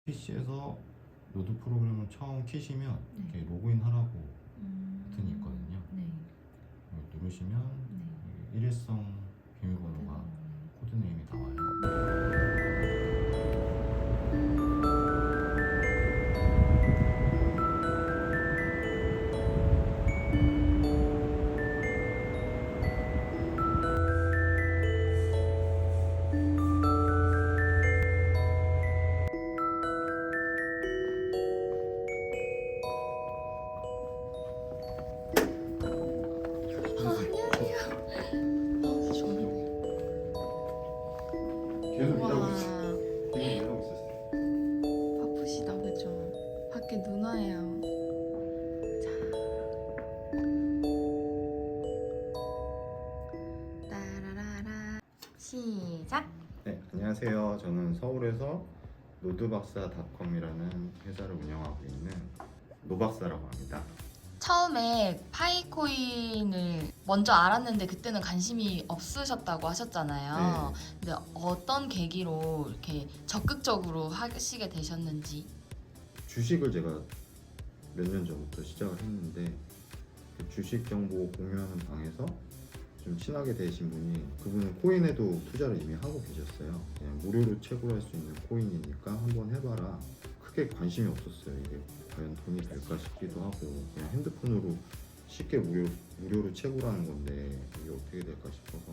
PC에서 노드 프로그램을 처음 키시면 이렇게 로그인 하라고 버튼이 있거든요. 네. 이걸 누르시면 네. 일회성 비밀번호가 코드네임이 나와요. 계속 일하고 있어요. 계속 일하고 있었어요. 바쁘시다 그죠? 밖에 눈 와요. 자, 따라라라 시작. 네, 안녕하세요. 저는 서울에서 노드박사닷컴이라는 회사를 운영하고 있는 노박사라고 합니다. 처음에 파이코인을 먼저 알았는데 그때는 관심이 없으셨다고 하셨잖아요. 근데 어떤 계기로 이렇게 적극적으로 하시게 되셨는지. 주식을 제가 몇 년 전부터 시작을 했는데 그 주식 정보 공유하는 방에서 좀 친하게 되신 분이, 그분은 코인에도 투자를 이미 하고 계셨어요. 그냥 무료로 채굴할 수 있는 코인이니까 한번 해봐라. 크게 관심이 없었어요. 이게 과연 돈이 될까 싶기도 하고, 그냥 핸드폰으로 쉽게 무료로 채굴하는 건데 이게 어떻게 될까 싶어서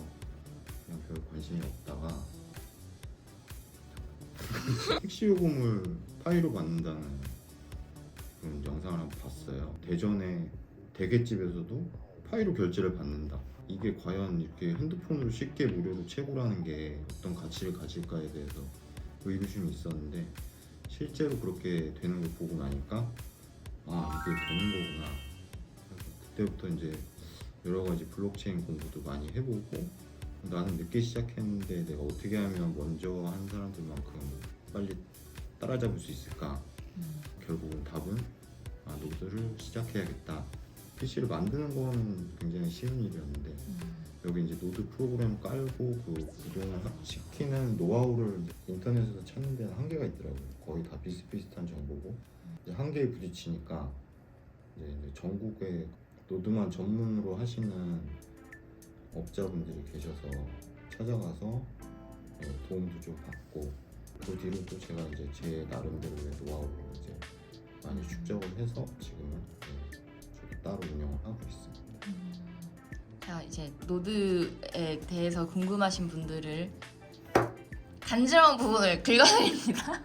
그냥 별 관심이 없다가 택시 요금을 파이로 받는다는 그런 영상을 한번 봤어요. 대전에 대게집에서도 파이로 결제를 받는다. 이게 과연 이렇게 핸드폰으로 쉽게 무료로 채굴하는 게 어떤 가치를 가질까에 대해서 의구심이 있었는데, 실제로 그렇게 되는 걸 보고 나니까 이게 되는 거구나. 그때부터 이제 여러 가지 블록체인 공부도 많이 해보고, 나는 늦게 시작했는데 내가 어떻게 하면 먼저 한 사람들만큼 빨리 따라잡을 수 있을까? 결국은 답은 노드를 시작해야겠다. PC를 만드는 건 굉장히 쉬운 일이었는데 여기 이제 노드 프로그램 깔고 그 구동을 시키는 노하우를 인터넷에서 찾는 데는 한계가 있더라고요. 거의 다 비슷비슷한 정보고 이제 한계에 부딪히니까 이제 전국에 노드만 전문으로 하시는 업자분들이 계셔서 찾아가서 도움도 좀 받고, 그 뒤로 또 제가 이제 제 나름대로의 노하우를 이제 많이 축적을 해서 지금은 저도 따로 운영을 하고 있습니다. 자, 이제 노드에 대해서 궁금하신 분들을 간지러운 부분을 긁어드립니다.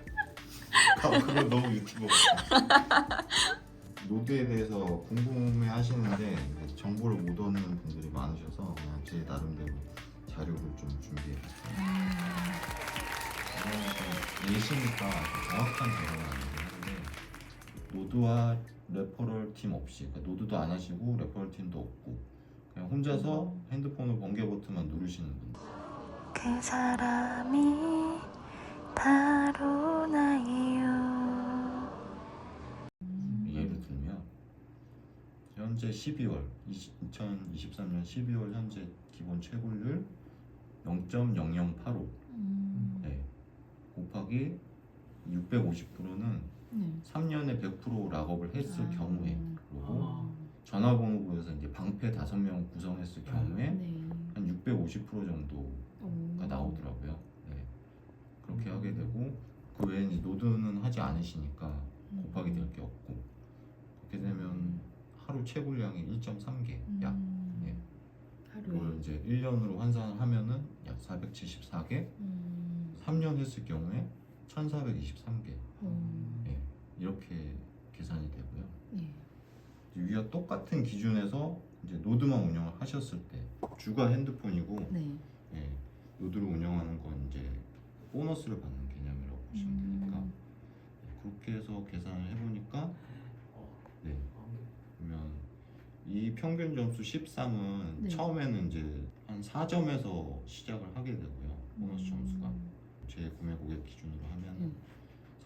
그거 너무 유튜버 같아. 노드에 대해서 궁금해 하시는데 정보를 못 얻는 분들이 많으셔서 그냥 제 나름대로 자료를 좀 준비해봤어요. 예시니까 정확한 자료는 아니긴 한데, 노드와 레퍼럴 팀 없이, 그러니까 노드도 안 하시고 레퍼럴 팀도 없고 그냥 혼자서 핸드폰으로 번개 버튼만 누르시는 분들. 그 사람이 바로 나예요. 예를 들면 현재 2023년 12월 현재 기본 채굴률 0.0085 네. 곱하기 650%는 3년에 100% 락업을 했을 경우에, 그리고 전화번호부에서 이제 방패 5명 구성했을 경우에 한 650% 정도가 나오더라고요. 네. 그렇게 하게 되고, 그 외에 이제 노드는 하지 않으시니까 곱하기 될 게 없고, 그렇게 되면 하루 채굴량이 1.3개 약. 네. 그걸 이제 1년으로 환산을 하면은 약 474개. 3년 했을 경우에 1423개. 네. 이렇게 계산이 되고요. 위와 똑같은 기준에서 이제 노드만 운영을 하셨을 때 주가 핸드폰이고 노드를 운영하는 건 이제 보너스를 받는 개념이라고 보시면 되니까, 그렇게 해서 계산을 해보니까 그러면 이 평균 점수 13은 처음에는 이제 한 4점에서 시작을 하게 되고요. 보너스 점수가 제 구매 고객 기준으로 하면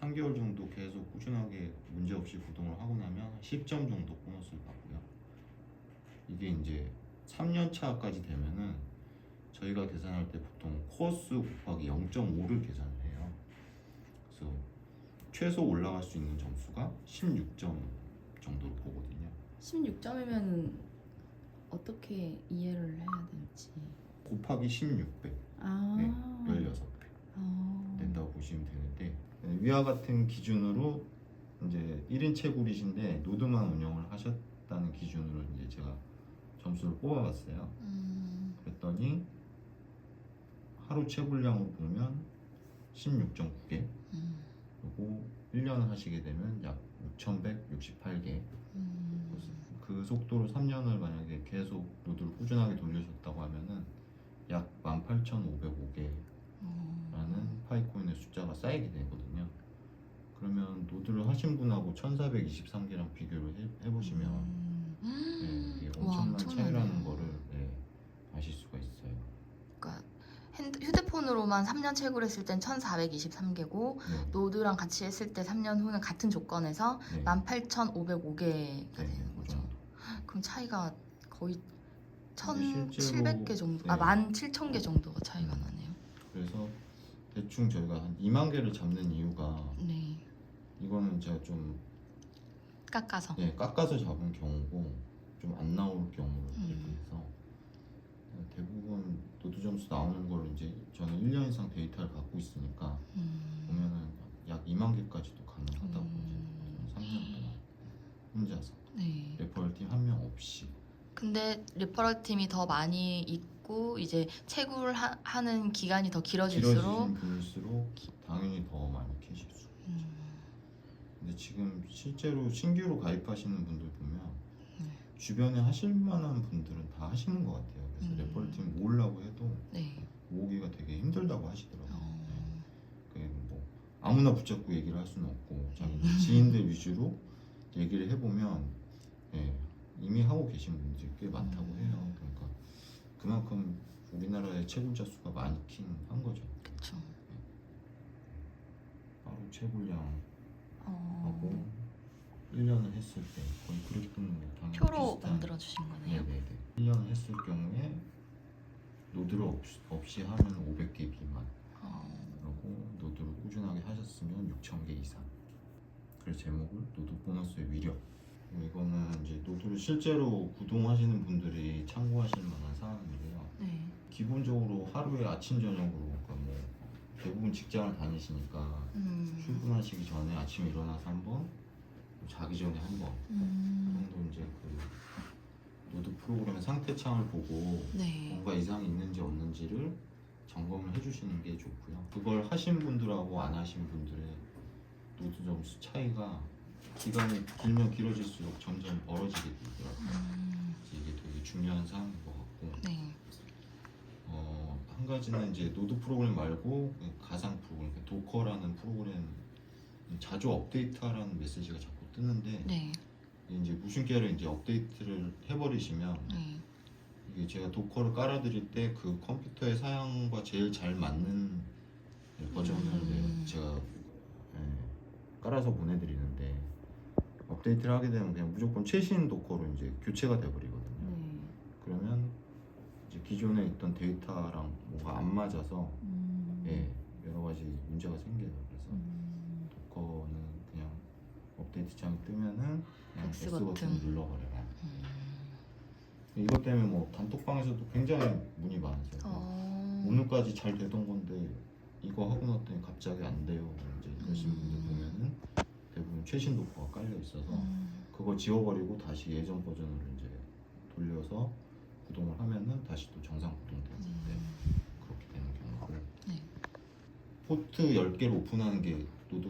3개월 정도 계속 꾸준하게 문제없이 구동을 하고 나면 10점 정도 보너스를 받고요. 이게 이제 3년 차까지 되면은 저희가 계산할 때 보통 코어수 곱하기 0.5를 계산을 해요. 그래서 최소 올라갈 수 있는 점수가 16점 정도로 보거든요. 16점이면 어떻게 이해를 해야 될지. 곱하기 16배, 아. 네, 16배 된다고 보시면 되는데, 위와 같은 기준으로 이제 1인 채굴이신데 노드만 운영을 하셨다는 기준으로 이제 제가 점수를 뽑아봤어요. 그랬더니 하루 채굴량으로 보면 16.9개, 그리고 1년 하시게 되면 약 6,168개. 그 속도로 3년을 만약에 계속 노드를 꾸준하게 돌리셨다고 하면은 약 18,505개라는 파이코인의 숫자가 쌓이게 되거든요. 그러면 노드를 하신 분하고 1,423개랑 비교를 해보시면 네, 이게 엄청난 엄청나네. 차이라는 거를 네, 아실 수가 있어요. 그러니까 휴대폰으로만 3년 채굴했을 땐 1423개고 네, 노드랑 같이 했을 때 3년 후는 같은 조건에서 네. 18,505개가 네, 되는 그 거죠. 정도. 그럼 차이가 거의 실제로- 1,700개 정도, 네. 17,000개 정도가 차이가 나네요. 그래서 대충 저희가 한 2만 개를 잡는 이유가 네, 이거는 제가 좀 깎아서. 깎아서 잡은 경우고 좀 안 나올 경우를 대비해서 대부분 노드 점수 나오는 걸 이제 저는 1년 이상 데이터를 갖고 있으니까 보면은 약 2만 개까지도 가능하다고 이제 3년 동안 혼자서 네. 레퍼럴 팀 한 명 없이. 근데 리퍼럴 팀이 더 많이 있고 이제 채굴하는 기간이 더 길어질수록 길어지신 분일수록 당연히 더 많이 캐실 수. 근데 지금 실제로 신규로 가입하시는 분들 보면 주변에 하실 만한 분들은 다 하시는 것 같아요. 그래서 레퍼럴 팀 모으려고 해도 네. 모으기가 되게 힘들다고 하시더라고요. 어. 그게 뭐 아무나 붙잡고 얘기를 할 수는 없고 자기 지인들 위주로 얘기를 해보면 이미 하고 계신 분들이 꽤 많다고 해요. 그러니까 그만큼 우리나라의 채굴자 수가 많긴 한 거죠. 그쵸. 하루 채굴량 하고 어. 1년을 했을 때 거의 그래프는 당연히 표로 비슷한. 만들어 주신 거네요. 네네네. 1년을 했을 경우에 노드를 없이 하면 500개 미만, 그리고 노드를 꾸준하게 하셨으면 6,000개 이상. 그래서 제목을 노드 보너스의 위력. 이거는 이제 노드를 실제로 구동하시는 분들이 참고하실 만한 사항인데요. 네. 기본적으로 하루에 아침 저녁으로, 그러니까 뭐 대부분 직장을 다니시니까 출근하시기 전에 아침에 일어나서 한번, 자기 전에 한번 정도 이제 그 노드 프로그램의 상태창을 보고 네. 뭔가 이상이 있는지 없는지를 점검을 해주시는 게 좋고요. 그걸 하신 분들하고 안 하신 분들의 노드 점수 차이가 기간이 길면 길어질수록 점점 벌어지게 되더라고요. 이게 되게 중요한 사항인 것 같고, 네. 한 가지는 이제 노드 프로그램 말고 가상 프로그램, 도커라는 프로그램 자주 업데이트하라는 메시지가 자꾸 뜨는데, 네. 이제 무슨께를 이제 업데이트를 해버리시면 네. 이게 제가 도커를 깔아드릴 때 그 컴퓨터의 사양과 제일 잘 맞는 버전을 제가 깔아서 보내드리는데, 업데이트를 하게 되면 그냥 무조건 최신 도커로 이제 교체가 돼버리거든요. 네. 그러면 이제 기존에 있던 데이터랑 뭐가 안 맞아서 여러 가지 문제가 생겨요. 그래서 도커는 그냥 업데이트 창이 뜨면은 그냥 X X 버튼 버튼. 눌러버려라. 이것 때문에 뭐 단톡방에서도 굉장히 문의 많으세요. 오늘까지 잘 되던 건데 이거 하고 났더니 갑자기 안 돼요. 이제 이러시는 분들 보면은 대부분 최신 도커가 깔려 있어서 그거 지워버리고 다시 예전 버전으로 이제 돌려서 구동을 하면은 다시 또 정상 구동되는데 그렇게 되는 경우고. 네. 포트 10개를 오픈하는 게 노드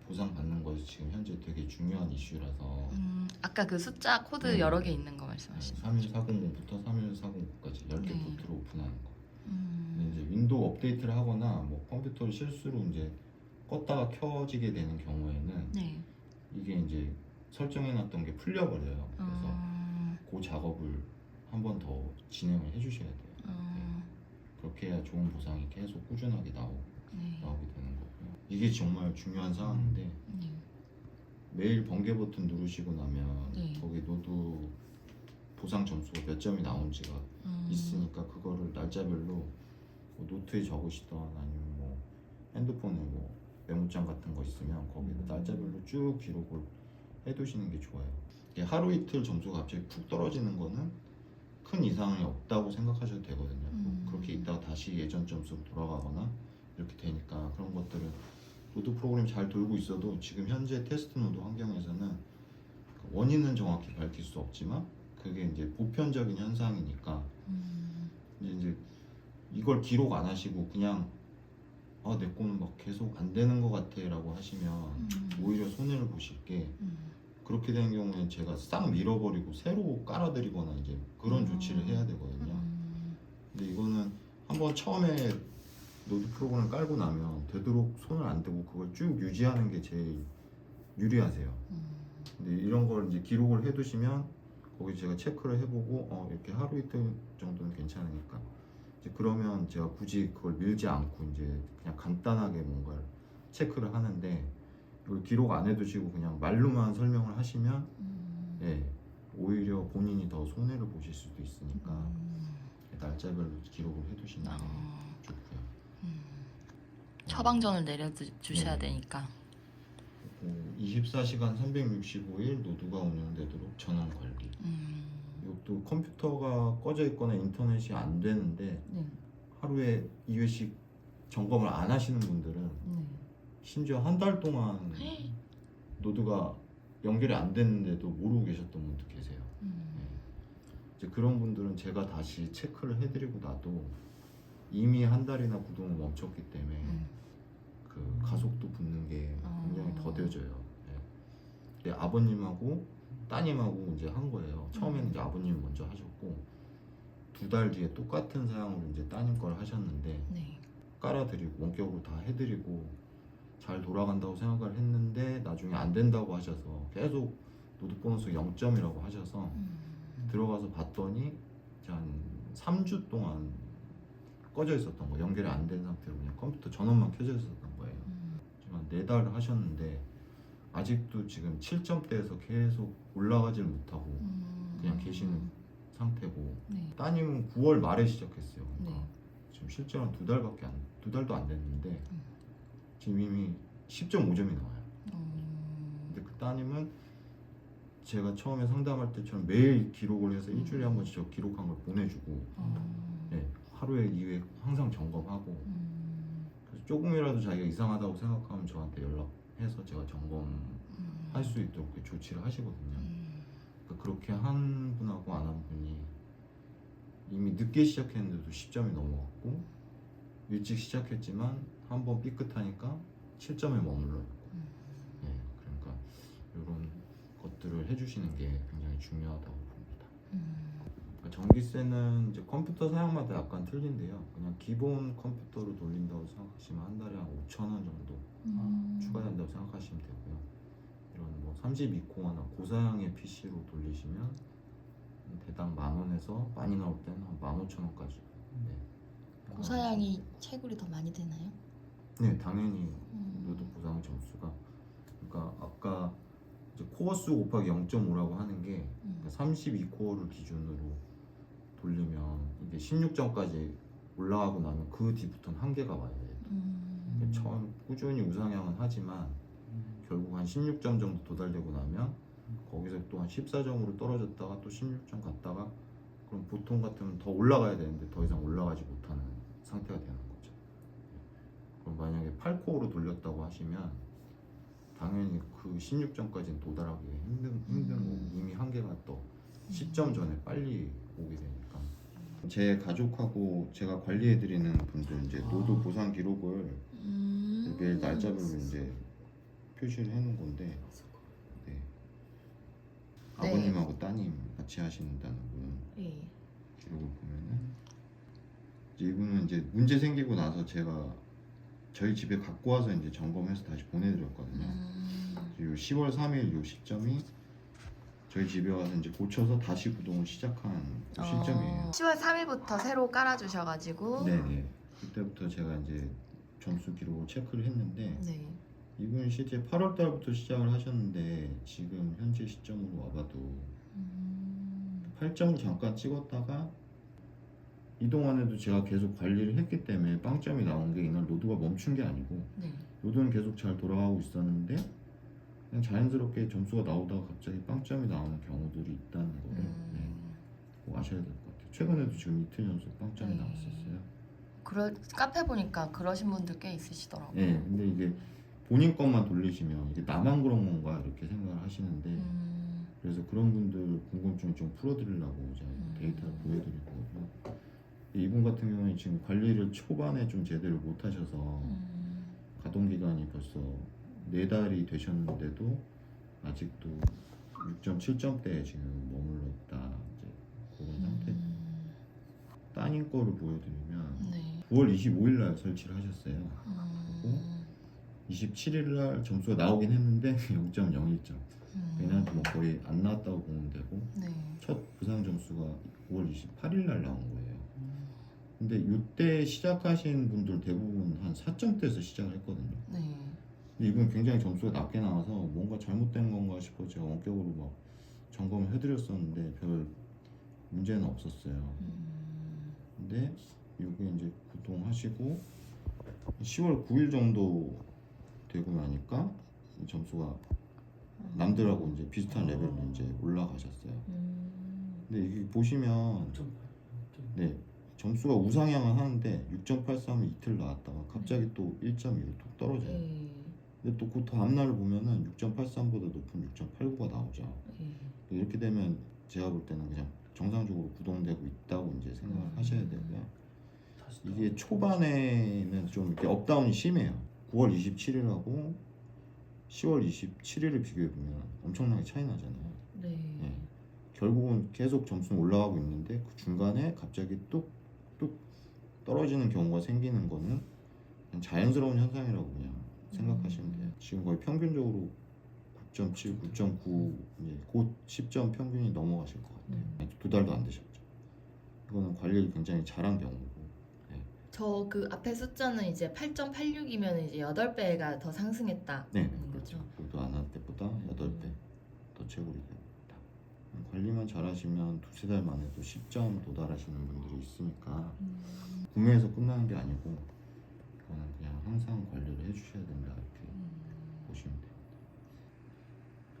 보상 받는 거에서 지금 현재 되게 중요한 이슈라서 아까 그 숫자 코드 네. 여러 개 있는 거 말씀하시는 거죠? 31400부터 31409까지 10개 네. 포트를 오픈하는 거. 근데 이제 윈도우 업데이트를 하거나 뭐 컴퓨터를 실수로 이제 껐다가 켜지게 되는 경우에는 네. 이게 이제 설정해놨던 게 풀려버려요. 그래서 그 작업을 한 번 더 진행을 해주셔야 돼요. 그렇게 해야 좋은 보상이 계속 꾸준하게 나오게 되는 거고요. 이게 정말 중요한 사항인데 네. 매일 번개 버튼 누르시고 나면 네. 거기 노드 보상 점수가 몇 점이 나온지가 있으니까 그거를 날짜별로 뭐 노트에 적으시던 아니면 뭐 핸드폰에 뭐 메모장 같은 거 있으면 거기다 날짜별로 쭉 기록을 해두시는 게 좋아요. 이게 하루 이틀 점수가 갑자기 푹 떨어지는 거는 큰 이상이 없다고 생각하셔도 되거든요. 그렇게 있다가 다시 예전 점수로 돌아가거나 이렇게 되니까 그런 것들은 노드 프로그램이 잘 돌고 있어도 지금 현재 테스트 노드 환경에서는 원인은 정확히 밝힐 수 없지만 그게 이제 보편적인 현상이니까 이제 이걸 기록 안 하시고 그냥 내 거는 막 계속 안 되는 것 같아라고 하시면 오히려 손해를 보실 게 그렇게 된 경우에는 제가 싹 밀어버리고 새로 깔아드리거나 이제 그런 조치를 해야 되거든요. 근데 이거는 한번 처음에 노드 프로그램을 깔고 나면 되도록 손을 안 대고 그걸 쭉 유지하는 게 제일 유리하세요. 근데 이런 걸 이제 기록을 해두시면 거기 제가 체크를 해보고 이렇게 하루 이틀 정도는 괜찮으니까 이제 그러면 제가 굳이 그걸 밀지 않고 이제 그냥 간단하게 뭔가를 체크를 하는데 이걸 기록 안 해두시고 그냥 말로만 설명을 하시면 오히려 본인이 더 손해를 보실 수도 있으니까 날짜별로 기록을 해두시는 게 좋고요. 처방전을 내려주셔야 네. 되니까. 24시간 365일 노드가 운영되도록 전원 관리. 이것도 컴퓨터가 꺼져 있거나 인터넷이 안 되는데 네. 하루에 2회씩 점검을 안 하시는 분들은 네. 심지어 한 달 동안 노드가 연결이 안 됐는데도 모르고 계셨던 분도 계세요. 이제 그런 분들은 제가 다시 체크를 해드리고 나도 이미 한 달이나 구동을 멈췄기 때문에 그 가속도 붙는 게 굉장히 더뎌져요. 근데 아버님하고 따님하고 이제 한 거예요. 처음에는 이제 아버님이 먼저 하셨고 2달 뒤에 똑같은 사양으로 이제 따님 걸 하셨는데 네. 깔아드리고 원격으로 다 해드리고 잘 돌아간다고 생각을 했는데 나중에 안 된다고 하셔서 계속 노드 보너스 0점이라고 하셔서 들어가서 봤더니 이제 한 3주 동안 꺼져 있었던 거예요. 연결이 안 된 상태로 그냥 컴퓨터 전원만 켜져 있었던 거예요. 지금 한 4달 하셨는데 아직도 지금 7점대에서 계속 올라가질 못하고 그냥 계시는 상태고 네. 따님은 9월 말에 시작했어요. 그러니까 네. 지금 실제로는 2달도 안 됐는데 지금 이미 10.5점이 나와요. 근데 그 따님은 제가 처음에 상담할 때처럼 매일 기록을 해서 일주일에 한 번씩 저 기록한 걸 보내주고 하루에 2회 항상 점검하고 그래서 조금이라도 자기가 이상하다고 생각하면 저한테 연락해서 제가 점검할 수 있도록 그 조치를 하시거든요. 그러니까 그렇게 한 분하고 안 한 분이 이미 늦게 시작했는데도 10점이 넘어갔고 일찍 시작했지만 한번 삐끗하니까 7점에 머물러 있고 그러니까 이런 것들을 해주시는 게 굉장히 중요하다고 봅니다. 그러니까 전기세는 이제 컴퓨터 사양마다 약간 틀린데요. 그냥 기본 컴퓨터로 돌린다고 생각하시면 한 달에 한 5,000원 정도 추가된다고 생각하시면 되고요. 이런 뭐 32코어나 고사양의 PC로 돌리시면 대당 10,000원에서 많이 나올 때는 한 15,000원까지. 고사양이 채굴이 더 많이 되나요? 네, 당연히 노드 보상 점수가 그러니까 아까 이제 코어 수 곱하기 0.5라고 하는 게 32코어를 기준으로 돌리면 이게 16점까지 올라가고 나면 그 뒤부터는 한계가 와요. 처음 꾸준히 우상향은 하지만 결국 한 16점 정도 도달되고 나면 거기서 또 한 14점으로 떨어졌다가 또 16점 갔다가 그럼 보통 같으면 더 올라가야 되는데 더 이상 올라가지 못하는 상태가 되는 거죠. 그럼 만약에 8코어로 돌렸다고 하시면 당연히 그 16점까지는 도달하기 힘든 거고 이미 한계가 또 10점 전에 빨리 오게 되니까 제 가족하고 제가 관리해드리는 분들 이제 노드 보상 기록을 매일 날짜별로 이제 표시를 해놓은 건데 아버님하고 따님 같이 하신다는 분 기록을 보면은 이제 이분은 이제 문제 생기고 나서 제가 저희 집에 갖고 와서 이제 점검해서 다시 보내드렸거든요. 요 10월 3일 요 시점이 저희 집에 와서 이제 고쳐서 다시 구동을 시작한 그 시점이에요. 10월 3일부터 새로 깔아주셔가지고 네네. 그때부터 제가 이제 점수 기록을 체크를 했는데 네. 이분 실제 8월 달부터 시작을 하셨는데 지금 현재 시점으로 와봐도 8점을 잠깐 찍었다가 이동안에도 제가 계속 관리를 했기 때문에 빵점이 나온 게 이날 노드가 멈춘 게 아니고 네. 노드는 계속 잘 돌아가고 있었는데 그냥 자연스럽게 점수가 나오다가 갑자기 빵점이 나오는 경우들이 있다는 거를 네, 꼭 아셔야 될 것 같아요. 최근에도 지금 이틀 연속 빵점이 나왔었어요. 카페 보니까 그러신 분들 꽤 있으시더라고요. 네, 근데 이게 본인 것만 돌리시면 이게 나만 그런 건가 이렇게 생각을 하시는데 그래서 그런 분들 궁금증 좀 풀어드리려고 제가 데이터를 보여드릴 거고요. 이분 같은 경우에 지금 관리를 초반에 좀 제대로 못 하셔서 가동 기간이 벌써 4달이 되셨는데도 아직도 6.7점대에 지금 머물러 있다. 이제 그런 상태. 따님 거를 보여드리면 네. 9월 25일 날 설치를 하셨어요. 그리고 27일 날 점수가 나오긴 했는데 0.01점. 그냥 뭐 거의 안 나왔다고 보면 되고 네. 첫 부상 점수가 9월 28일 날 나온 거예요. 근데 이때 시작하신 분들 대부분 한 4점대에서 시작을 했거든요. 네. 근데 이분 굉장히 점수가 낮게 나와서 뭔가 잘못된 건가 싶어 제가 원격으로 막 점검을 해드렸었는데 별 문제는 없었어요. 근데 이게 이제 구동하시고 10월 9일 정도 되고 나니까 이 점수가 남들하고 이제 비슷한 레벨로 이제 올라가셨어요. 근데 이게 보시면 네 점수가 우상향을 하는데 6.83을 이틀 나왔다가 갑자기 또 1.2로 툭 떨어져요. 근데 또 그 다음날을 보면은 6.83보다 높은 6.89가 나오죠. 이렇게 되면 제가 볼 때는 그냥 정상적으로 구동되고 있다고 이제 생각을 하셔야 되고요. 이게 초반에는 좀 이렇게 업다운이 심해요. 9월 27일하고 10월 27일을 비교해 보면 엄청나게 차이 나잖아요. 네. 결국은 계속 점수는 올라가고 있는데 그 중간에 갑자기 뚝뚝 떨어지는 경우가 생기는 거는 그냥 자연스러운 현상이라고 그냥 생각하시면 돼요. 지금 거의 평균적으로 9.7, 9.9 이제 곧 10점 평균이 넘어가실 것 같아요. 2달도 안 되셨죠. 이거는 관리를 굉장히 잘한 경우고. 저 그 앞에 숫자는 이제 8.86이면 이제 8배가 더 상승했다. 네, 그렇죠. 모두 안 할 때보다 8배 더 채굴이 됩니다. 관리만 잘하시면 2-3달 만에 또 10점 도달하시는 분들이 있으니까 구매해서 끝나는 게 아니고 이거는 그냥 항상 관리를 해주셔야 된다 이렇게 보시면 됩니다.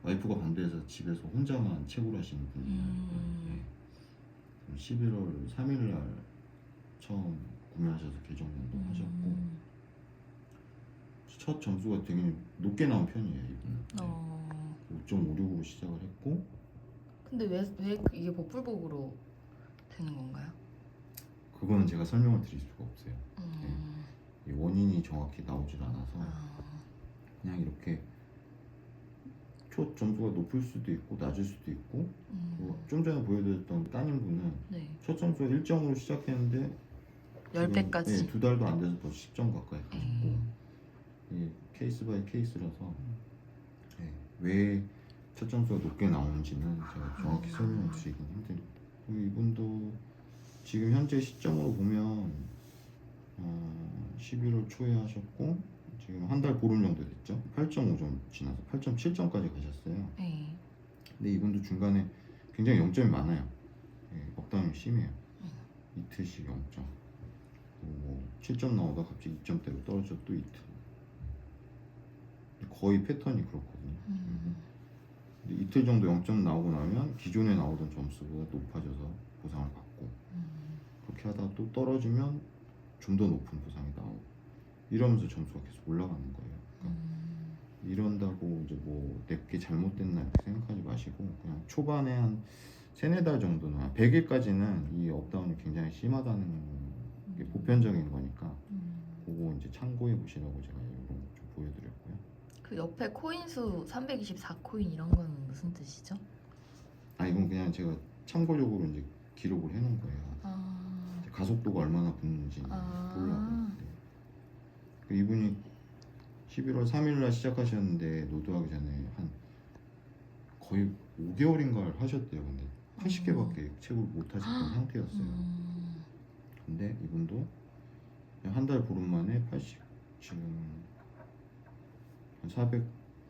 와이프가 반대해서 집에서 혼자만 채굴하시는 분이에요. 네. 11월 3일 날 처음 구매하셔서 계정 변동하셨고 첫 점수가 되게 높게 나온 편이에요 이분은. 5.56으로 시작을 했고 근데 왜 이게 버플복으로 되는 건가요? 그거는 제가 설명을 드릴 수가 없어요. 이 원인이 정확히 나오질 않아서 그냥 이렇게 초 점수가 높을 수도 있고 낮을 수도 있고 좀 전에 보여드렸던 따님분은 첫 점수가 1점으로 시작했는데 10배까지. 네, 2달도 안 돼서 벌써 10점 가까이 가셨고 이게 케이스 바이 케이스라서 네, 왜 첫 점수가 높게 나오는지는 제가 정확히 설명을 드리긴 힘듭니다. 이분도 지금 현재 시점으로 보면 11월 초에 하셨고 지금 한 달 보름 정도 됐죠. 8.5점 지나서 8.7점까지 가셨어요. 근데 이분도 중간에 굉장히 0점이 많아요. 업다운이 심해요. 이틀씩 0점. 뭐 7점 나오다 갑자기 2점대로 떨어져 또 이틀. 거의 패턴이 그렇거든요. 근데 이틀 정도 0점 나오고 나면 기존에 나오던 점수가 높아져서 보상을 받고 그렇게 하다가 또 떨어지면 좀 더 높은 보상이 나오고 이러면서 점수가 계속 올라가는 거예요. 그러니까 이런다고 이제 뭐 내게 잘못됐나 이렇게 생각하지 마시고 그냥 초반에 한 3-4달 정도는 100일까지는 이 업다운이 굉장히 심하다는 게 보편적인 거니까 그거 이제 참고해 보시라고 제가 이런 거 좀 보여드렸고요. 그 옆에 코인수 324코인 이런 건 무슨 뜻이죠? 이건 그냥 제가 참고적으로 이제 기록을 해놓은 거예요. 가속도가 얼마나 붙는지 보려고. 이분이 11월 3일날 시작하셨는데 노드하기 전에 한 거의 5개월인가를 하셨대요. 근데 80개밖에 채굴 못 하셨던 상태였어요. 근데 이분도 한 달 보름 만에 80 지금 한 400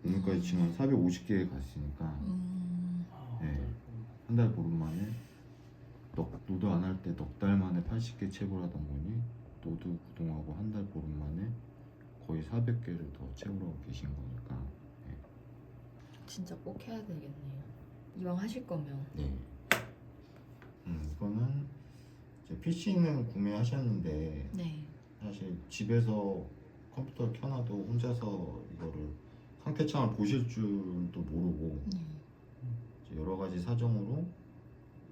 오늘까지 지금 450개에 갔으니까 네, 한 달 보름 만에 노드 안 할 때 넉 달 만에 80개 채굴하던 분이 노드 구동하고 한 달 보름 만에 거의 거의 400개를 더 채우러 계신 거니까. 진짜 꼭 해야 되겠네요. 이왕 하실 거면. 네. 이거는 이제 PC는 구매하셨는데 네. 사실 집에서 컴퓨터를 켜놔도 혼자서 이거를 상태창을 보실 줄도 모르고 네. 이제 여러 가지 사정으로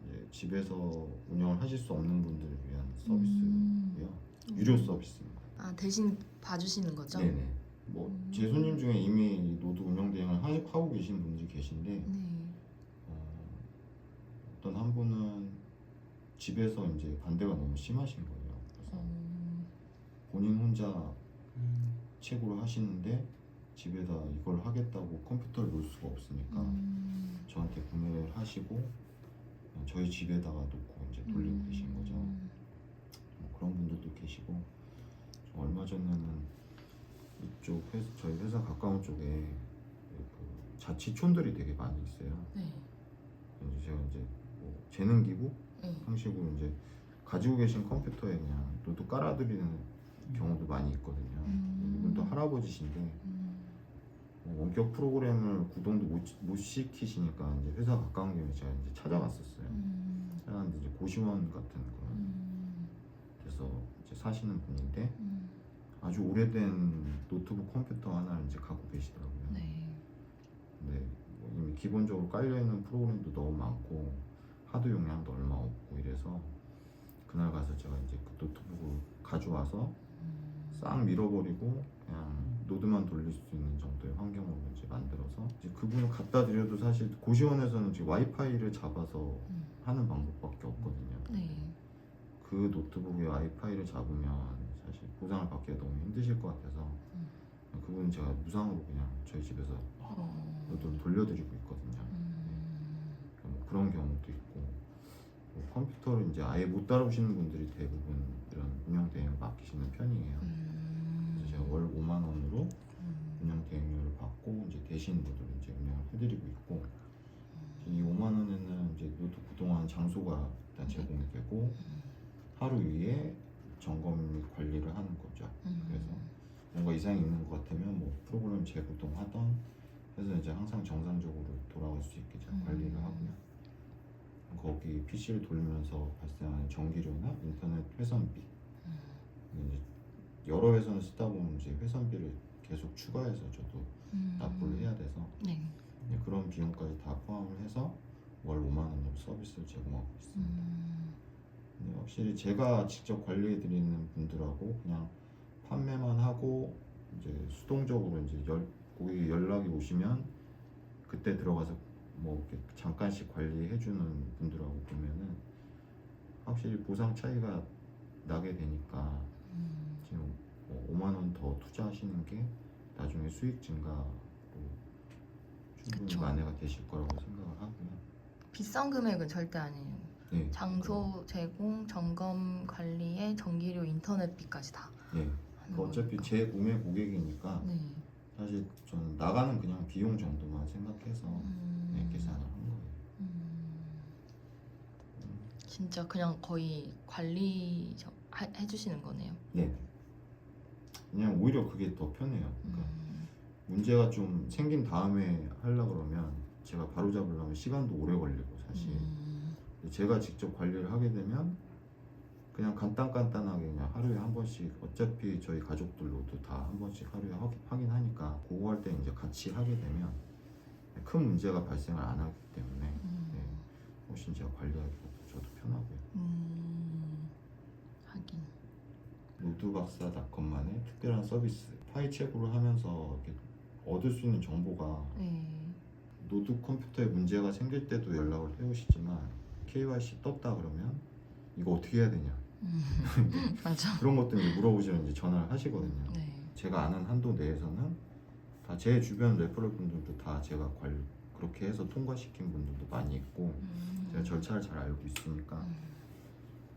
이제 집에서 운영을 하실 수 없는 분들을 위한 서비스고요. 유료 서비스입니다. 아, 대신 봐주시는 거죠? 네네. 뭐 제 손님 중에 이미 노드 운영 대행을 하고 계신 분들이 계신데 네. 어떤 한 분은 집에서 이제 반대가 너무 심하신 거예요. 그래서 본인 혼자 채굴을 하시는데 집에다 이걸 하겠다고 컴퓨터를 놓을 수가 없으니까 저한테 구매를 하시고 저희 집에다가 놓고 이제 돌리고 계신 거죠. 뭐 그런 분들도 계시고 얼마 전에는 이쪽 저희 회사 가까운 쪽에 그 자치촌들이 되게 많이 있어요. 네. 이제 제가 이제 뭐 재능기구 네. 형식으로 이제 가지고 계신 컴퓨터에 그냥 노트 깔아드리는 경우도 많이 있거든요. 이분도 할아버지신데 뭐 원격 프로그램을 구동도 못 시키시니까 이제 회사 가까운 경우에 제가 이제 찾아갔었어요. 찾아갔는데 이제 고시원 같은 그런 데서 이제 사시는 분인데 아주 오래된 노트북 컴퓨터 하나를 이제 갖고 계시더라고요. 네. 근데 뭐 이미 기본적으로 깔려 있는 프로그램도 너무 많고 하드 용량도 얼마 없고 이래서 그날 가서 제가 이제 그 노트북을 가져와서 싹 밀어버리고 그냥 노드만 돌릴 수 있는 정도의 환경으로 이제 만들어서 이제 그분을 갖다 드려도 사실 고시원에서는 지금 와이파이를 잡아서 하는 방법밖에 없거든요. 네. 그 노트북에 와이파이를 잡으면 사실 보상을 받기가 너무 힘드실 것 같아서 그분은 제가 무상으로 그냥 저희 집에서 노트북을 돌려드리고 있거든요. 뭐 그런 경우도 있고 뭐 컴퓨터를 이제 아예 못 다루시는 분들이 대부분 이런 운영 대행을 맡기시는 편이에요. 그래서 제가 월 5만 원으로 운영 대행료를 받고 이제 대신 노드를 이제 운영을 해드리고 있고 이 5만 원에는 이제 노드 구동하는 장소가 일단 제공이 되고 하루 위에 점검 및 관리를 하는 거죠. 그래서 뭔가 이상이 있는 것 같으면 뭐 프로그램 재구동하던 해서 이제 항상 정상적으로 돌아갈 수 있게 제가 관리를 하고요. 거기 PC를 돌리면서 발생하는 전기료나 인터넷 회선비 이제 여러 회선을 쓰다 보면 이제 회선비를 계속 추가해서 저도 납부를 해야 돼서 네. 이제 그런 비용까지 다 포함을 해서 월 5만 원으로 서비스를 제공하고 있습니다. 근데 확실히 제가 직접 관리해드리는 분들하고 그냥 판매만 하고 이제 수동적으로 이제 고객 연락이 오시면 그때 들어가서 뭐 이렇게 잠깐씩 관리해주는 분들하고 보면은 확실히 보상 차이가 나게 되니까 지금 뭐 5만 원 더 투자하시는 게 나중에 수익 증가로 충분히 그쵸. 만회가 되실 거라고 생각을 하고요. 비싼 금액은 절대 아니에요. 네. 장소 제공, 점검 관리에 전기료, 인터넷비까지 다. 네. 하는 어차피 거니까. 재구매 고객이니까 네. 사실 저는 나가는 그냥 비용 정도만 생각해서 네, 계산을 한 거예요. 진짜 그냥 거의 관리 해주시는 거네요. 네. 그냥 오히려 그게 더 편해요. 그러니까 문제가 좀 생긴 다음에 하려고 그러면 제가 바로 잡으려면 시간도 오래 걸리고 사실 제가 직접 관리를 하게 되면 그냥 간단하게 그냥 하루에 한 번씩 어차피 저희 가족들로도 다 한 번씩 하루에 확인하니까 그거 할 때 이제 같이 하게 되면 큰 문제가 발생을 안 하기 때문에 네, 훨씬 제가 관리하기가 저도 편하고요. 하긴. 노드박사닷컴만의 특별한 서비스 파이 체크를 하면서 이렇게 얻을 수 있는 정보가 네. 노드 컴퓨터에 문제가 생길 때도 연락을 해오시지만 KYC 떴다 그러면 이거 어떻게 해야 되냐 맞아. 그런 것들 이제 물어보시면 이제 전화를 하시거든요. 네. 제가 아는 한도 내에서는 다 제 주변 레퍼럴 분들도 다 제가 그렇게 해서 통과시킨 분들도 많이 있고 제가 절차를 잘 알고 있으니까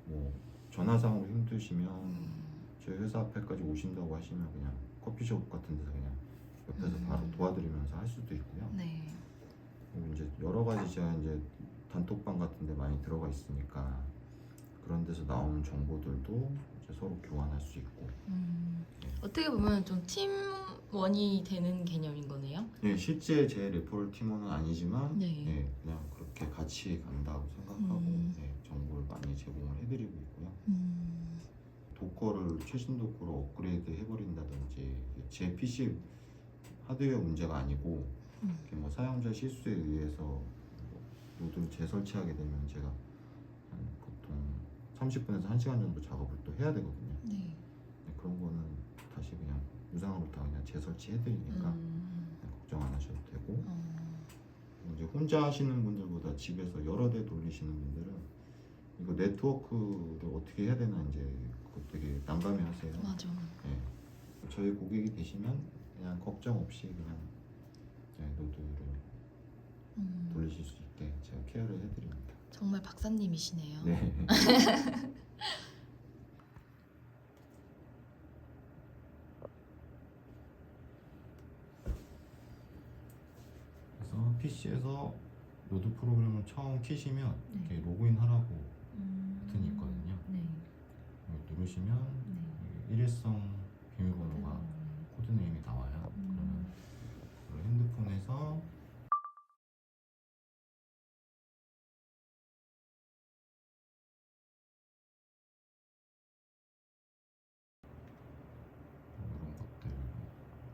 뭐 전화상으로 힘드시면 저희 회사 앞에까지 오신다고 하시면 그냥 커피숍 같은 데서 그냥 옆에서 바로 도와드리면서 할 수도 있고요. 네. 그리고 이제 여러 가지 제가 이제 단톡방 같은 데 많이 들어가 있으니까 그런 데서 나오는 정보들도 이제 서로 교환할 수 있고. 어떻게 보면 좀 팀원이 되는 개념인 거네요. 예, 실제 제 레퍼럴 팀원은 아니지만 네. 예, 그냥 그렇게 같이 간다고 생각하고 예, 정보를 많이 제공을 해드리고 있고요. 도커를 최신 도커로 업그레이드 해버린다든지 제 PC 하드웨어 문제가 아니고 이렇게 뭐 사용자 실수에 의해서 뭐 노드를 재설치하게 되면 제가 한 보통 30분에서 1시간 정도 작업을 또 해야 되거든요. 네. 네, 그런 거는 다시 그냥 무상으로 다 그냥 재설치 해드리니까 걱정 안 하셔도 되고 이제 혼자 하시는 분들보다 집에서 여러 대 돌리시는 분들은 이거 네트워크를 어떻게 해야 되나 이제 그거 되게 난감해 하세요. 맞아. 네. 저희 고객이 되시면 그냥 걱정 없이 그냥 노드를 돌리실 수 있게 제가 케어를 해드립니다. 정말 박사님이시네요. 네. 그래서 PC에서 노드 프로그램을 처음 키시면 이렇게 로그인 하라고 버튼이 있거든요. 네. 여기 누르시면 일회성 비밀번호가 코드네임이 나와요. 그러면 그걸 핸드폰에서 이런 것들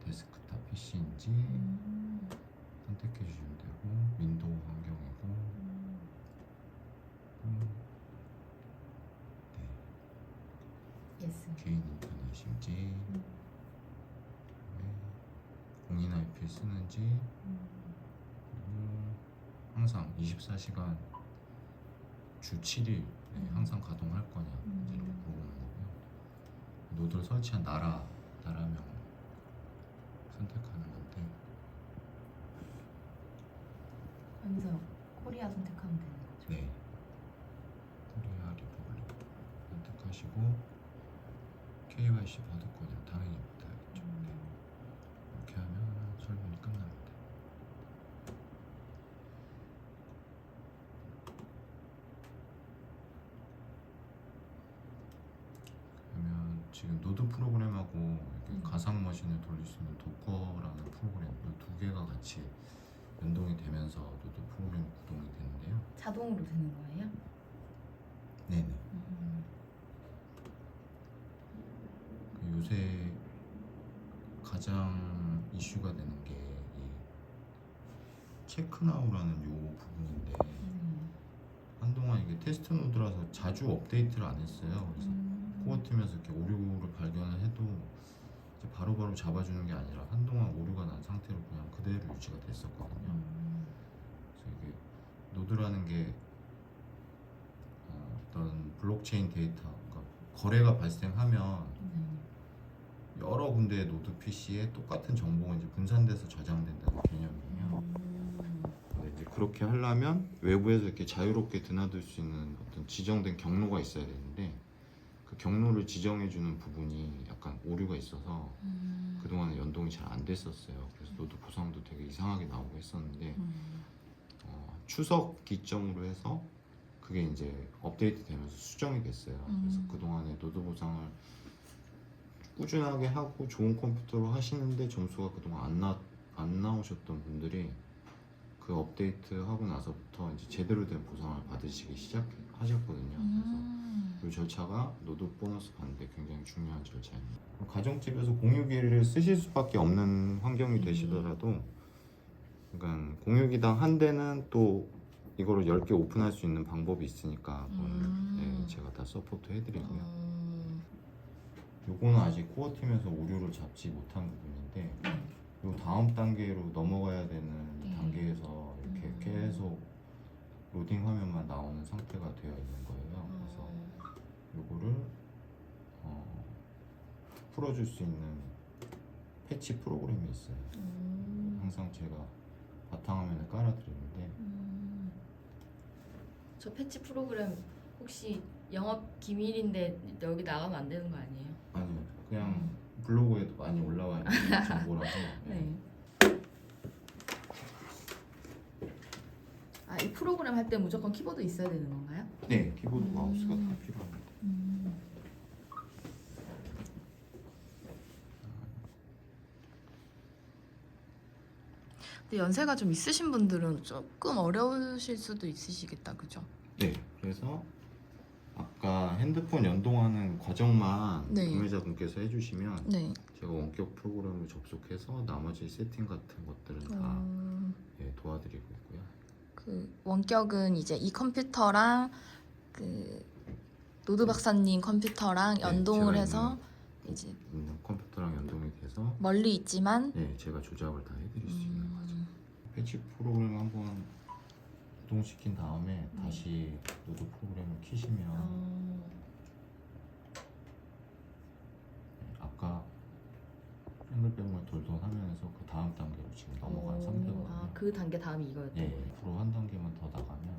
데스크탑 PC인지 선택해 주시면 되고 윈도우 환경이고 예스. 개인 인터넷인지 공인 IP 쓰는지 그리고 항상 24시간 주 7일 항상 가동할 거냐인지를 물어보는 거고요. 노드를 설치한 나라명 선택하는 건데 여기서 코리아 선택하면 되는 거죠? 네, 코리아 리퍼블릭 선택하시고 KYC 받을 거냐 당연히 받아야겠죠. 네. 이렇게 하면 설명이 끝납니다. 그러면 지금 노드 프로그램하고 이렇게 가상 머신을 돌릴 수 있는 도커라는 프로그램 이 두 개가 같이 연동이 되면서 노드 프로그램이 구동이 되는데요. 자동으로 되는 거예요? 네네. 요새 가장 이슈가 되는 게 이 체크나우라는 요 부분인데 한동안 이게 테스트 노드라서 자주 업데이트를 안 했어요. 그래서 코어팀에서 이렇게 오류를 발견을 해도 이제 바로바로 잡아주는 게 아니라 한동안 오류가 난 상태로 그냥 그대로 유지가 됐었거든요. 그래서 이게 노드라는 게 어떤 블록체인 데이터, 그러니까 거래가 발생하면 여러 군데의 노드 PC에 똑같은 정보가 이제 분산돼서 저장된다는 개념이에요. 근데 이제 그렇게 하려면 외부에서 이렇게 자유롭게 드나들 수 있는 어떤 지정된 경로가 있어야 되는데 그 경로를 지정해주는 부분이 약간 오류가 있어서 그동안에 연동이 잘 안 됐었어요. 그래서 노드 보상도 되게 이상하게 나오고 했었는데 추석 기점으로 해서 그게 이제 업데이트 되면서 수정이 됐어요. 그래서 그동안에 노드 보상을 꾸준하게 하고 좋은 컴퓨터로 하시는데 점수가 그동안 안 나오셨던 분들이 그 업데이트 하고 나서부터 이제 제대로 된 보상을 받으시기 시작하셨거든요. 그래서 이 절차가 노드 보너스 받는데 굉장히 중요한 절차입니다. 가정집에서 공유기를 쓰실 수밖에 없는 환경이 되시더라도 그러니까 공유기당 한 대는 또 이거를 10개 오픈할 수 있는 방법이 있으니까 그거는 네, 제가 다 서포트 해드리고요. 요거는 아직 코어팀에서 오류를 잡지 못한 부분인데 요 다음 단계로 넘어가야 되는 단계에서 이렇게 계속 로딩 화면만 나오는 상태가 되어 있는 거예요. 그래서 요거를 풀어줄 수 있는 패치 프로그램이 있어요. 항상 제가 바탕화면에 깔아드리는데 저 패치 프로그램 혹시 영업 기밀인데 여기 나가면 안 되는 거 아니에요? 아니요, 그냥 블로그에도 많이 올라와 있는 정보라서. 네. 아, 이 프로그램 할 때 무조건 키보드 있어야 되는 건가요? 네, 키보드 마우스가 다 필요합니다. 근데 연세가 좀 있으신 분들은 조금 어려우실 수도 있으시겠다, 그죠? 네, 그래서 아까 핸드폰 연동하는 과정만 네. 구매자분께서 해주시면 네. 제가 원격 프로그램을 접속해서 나머지 세팅 같은 것들은 다 예, 도와드리고 있고요. 그 원격은 이제 이 컴퓨터랑 그 노드 박사님 컴퓨터랑 네, 연동을 제가 해서 이제 있는 컴퓨터랑 연동이 돼서 멀리 있지만 네, 제가 조작을 다 해드릴 수 있는 거죠. 패치 프로그램 한번 이동시킨 다음에 다시 노드 프로그램을 키시면 네, 아까 앵글백을 돌던 화면에서 그 다음 단계로 지금 넘어간 상태거든요. 그 단계 다음이 이거였던 예, 앞으로 한 단계만 더 나가면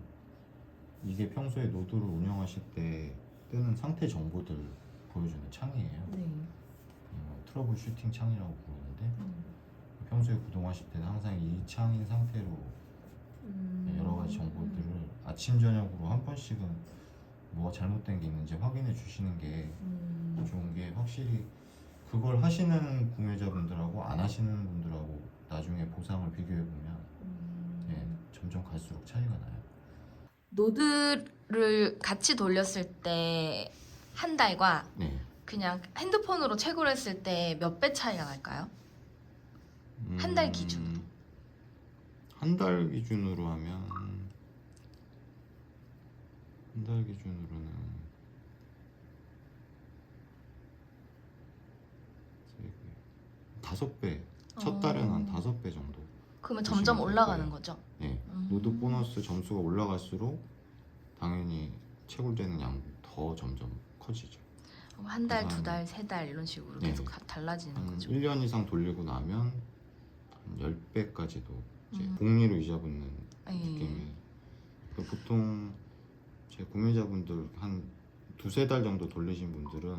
이게 평소에 노드를 운영하실 때 뜨는 상태 정보들 보여주는 창이에요. 네. 트러블 슈팅 창이라고 부르는데 평소에 구동하실 때는 항상 이 창인 상태로 여러 가지 정보들을 아침 저녁으로 한 번씩은 뭐가 잘못된 게 있는지 확인해 주시는 게 좋은 게 확실히 그걸 하시는 구매자분들하고 안 하시는 분들하고 나중에 보상을 비교해 보면 예, 점점 갈수록 차이가 나요. 노드를 같이 돌렸을 때 한 달과 네. 그냥 핸드폰으로 채굴 했을 때 몇 배 차이가 날까요? 한 달 기준으로. 한 달 기준으로 하면 한 달 기준으로는 5배. 첫 달은 한 5배 정도. 그러면 보시면 점점 될 올라가는 거예요. 거죠? 네. 노드 보너스 점수가 올라갈수록 당연히 채굴되는 양도 더 점점 커지죠. 한 달, 그래서 두 달, 세 달 이런 식으로 네. 계속 달라지는 한 거죠. 1년 이상 돌리고 나면 한 10배까지도 이제 음. 복리로 이자 붙는 예. 느낌이. 보통 제 구매자분들 한 두세 달 정도 돌리신 분들은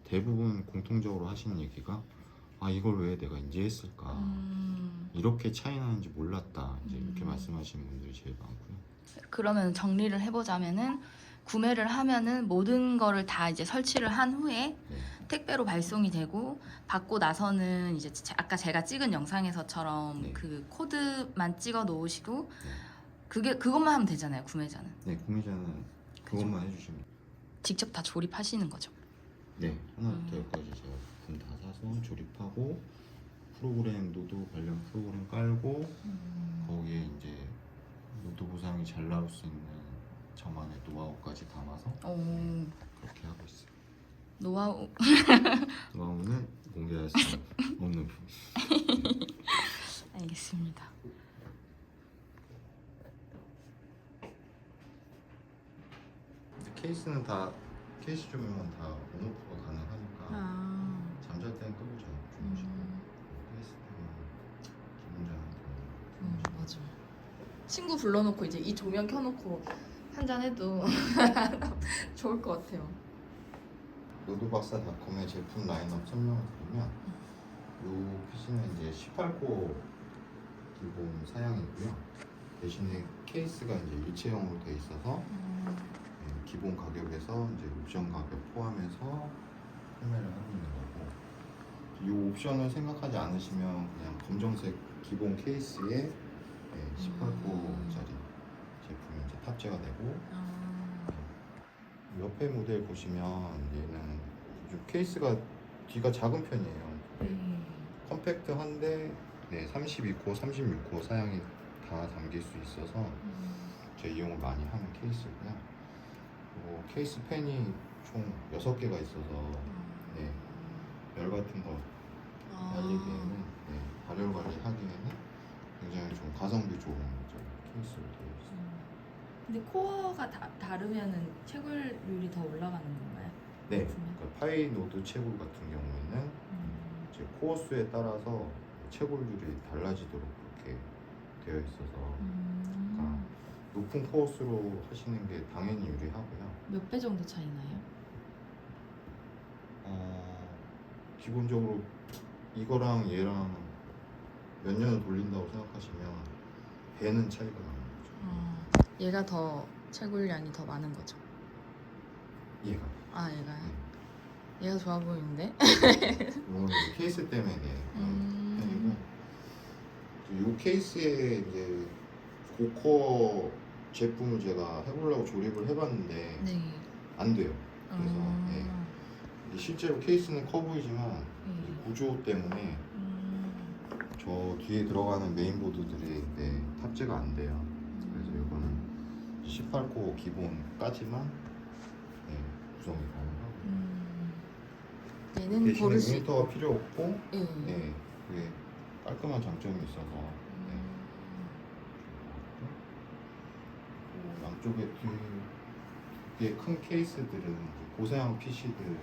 대부분 공통적으로 하시는 얘기가 아 이걸 왜 내가 이제 했을까 이렇게 차이 나는지 몰랐다 이제 이렇게 말씀하시는 분들이 제일 많고요. 그러면 정리를 해보자면은 구매를 하면은 모든 거를 다 이제 설치를 한 후에 네. 택배로 발송이 되고 받고 나서는 이제 아까 제가 찍은 영상에서처럼 네. 그 코드만 찍어 놓으시고 네. 그것만 하면 되잖아요, 구매자는. 네, 구매자는 그것만 해주시면 돼요. 직접 다 조립하시는 거죠. 네, 하나부터 열까지 제가 부품 다 사서 조립하고 프로그램 노드 관련 프로그램 깔고 거기에 이제 노드 보상이 잘 나올 수 있는 저만의 노하우까지 담아서 그렇게 하고 있어요. 노하우. 노하우는 공개할 수 없는 부분. 알겠습니다. 케이스는 다 케이스 조명은 다 온오프가 가능하니까 잠잘 때는 끄고 자요. 주무시고 케이스 때문에 기분 전환 맞아. 친구 불러놓고 이제 이 조명 켜놓고 한잔 해도 좋을 것 같아요. 노드박사닷컴의 제품 라인업 설명을 드리면 이 PC는 이제 18코어 기본 사양이고요. 대신에 케이스가 이제 일체형으로 돼 있어서 기본 가격에서 이제 옵션 가격 포함해서 판매를 하고 있는 거고, 이 옵션을 생각하지 않으시면 그냥 검정색 기본 케이스에 18코어짜리 제품이 이제 탑재가 되고, 옆에 모델 보시면 얘는 좀 케이스가 뒤가 작은 편이에요. 컴팩트한데 32코어, 36코어 사양이 다 담길 수 있어서 제 이용을 많이 하는 케이스고요. 케이스 팬이 총 6개가 있어서 열 같은 거 날리기에는 발열 관리하기에는 굉장히 좀 가성비 좋은 케이스로 되어 있어요. 근데 코어가 다르면은 채굴률이 더 올라가는 건가요? 네, 그러니까 파이 노드 채굴 같은 경우에는 이제 코어 수에 따라서 채굴률이 달라지도록 그렇게 되어 있어서 그러니까 높은 코어 수로 하시는 게 당연히 유리하고요. 몇 배 정도 차이 나요? 기본적으로 이거랑 얘랑 몇 년을 돌린다고 생각하시면 배는 차이가 나는 거죠. 얘가 더 채굴량이 더 많은 거죠. 얘가. 얘가요? 얘가 좋아 보이는데? 이거는 케이스 때문에 편이고, 이 케이스에 이제 고코어 제품을 제가 해보려고 조립을 해봤는데 네. 안 돼요. 그래서 아. 네. 이게 실제로 케이스는 커 보이지만 네. 구조 때문에 저 뒤에 들어가는 메인보드들이 네, 탑재가 안 돼요. 그래서 이거는 18코어 기본까지만 네, 구성이 가능하고 얘는 대신에 고르시. 모니터가 필요 없고 예. 네, 그게 깔끔한 장점이 있어서 네. 양쪽에 되게 큰 케이스들은 이제 고사양 PC들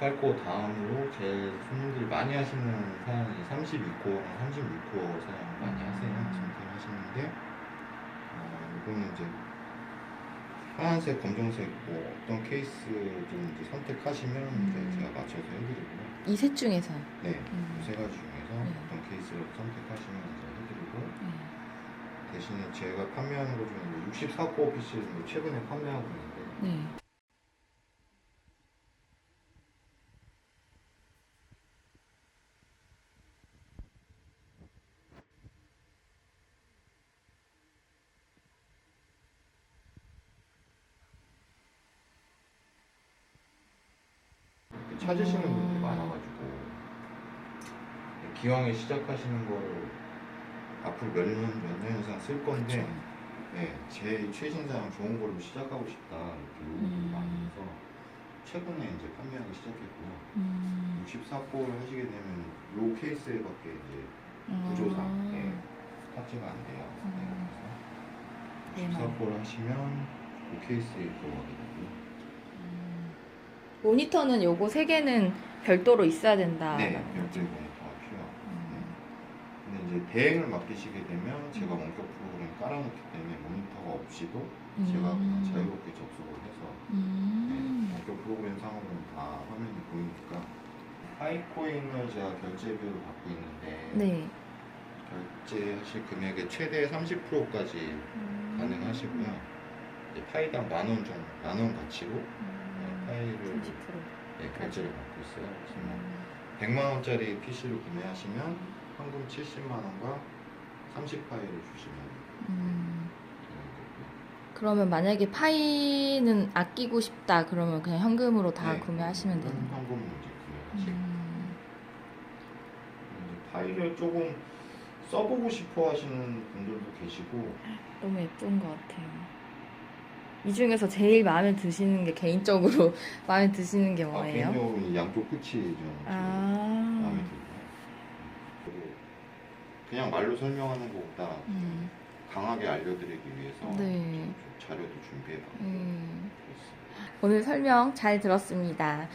18코어 다음으로 제일 손님들이 많이 하시는 사양이 32코어랑 36코어 사양 많이 하세요. 선택하시는데 이거는 이제 하얀색, 검정색 뭐 어떤 케이스 좀 이제 선택하시면 이제 제가 맞춰서 해드리고요. 이 셋 중에서. 네, 이 세 가지 중에서 네. 어떤 케이스를 선택하시면 이제 해드리고 네. 대신에 제가 판매하는 것 중에 64코어 PC를 최근에 판매하고 있는데 네. 찾으시는 분들이 많아가지고 기왕에 시작하시는 거를 앞으로 몇 년 이상 쓸 건데 네, 제 최신사양 좋은 걸로 시작하고 싶다 이렇게 요구들이 많이 해서 최근에 이제 판매하기 시작했고요. 64코어를 하시게 되면 요 케이스에밖에 이제 구조상 네, 탑재가 안 돼요. 네, 그래서 64코어를 하시면 그 케이스에 들어가게 되고요. 모니터는 요거 세 개는 별도로 있어야 된다. 네, 별도의 모니터가 필요하고. 네. 근데 이제 대행을 맡기시게 되면 제가 원격 프로그램 깔아놓기 때문에 모니터가 없이도 제가 그냥 자유롭게 접속을 해서 네, 원격 프로그램 상으로는 다 화면이 보이니까 파이코인을 제가 결제비를 받고 있는데 네. 결제하실 금액의 최대 30%까지 가능하시고요. 이제 파이당 10,000원 정도, 10,000원 가치로 파이를 30%. 네, 결제를 받고 있어요. 그래서 100만 원짜리 PC를 구매하시면 현금 70만 원과 30파일을 주시면 되는 그러면 만약에 파이는 아끼고 싶다 그러면 그냥 현금으로 다 네, 구매하시면 되는 거예요. 현금으로 이제 구매하시고 이제 파일을 조금 써보고 싶어 하시는 분들도 계시고 너무 예쁜 것 같아요. 이 중에서 제일 마음에 드시는 게 개인적으로 마음에 드시는 게 뭐예요? 개인적으로 이 양쪽 끝이 좀 마음에 들고요. 그리고 그냥 말로 설명하는 것보다 강하게 알려드리기 위해서 네. 좀 자료도 준비해봤고 오늘 설명 잘 들었습니다.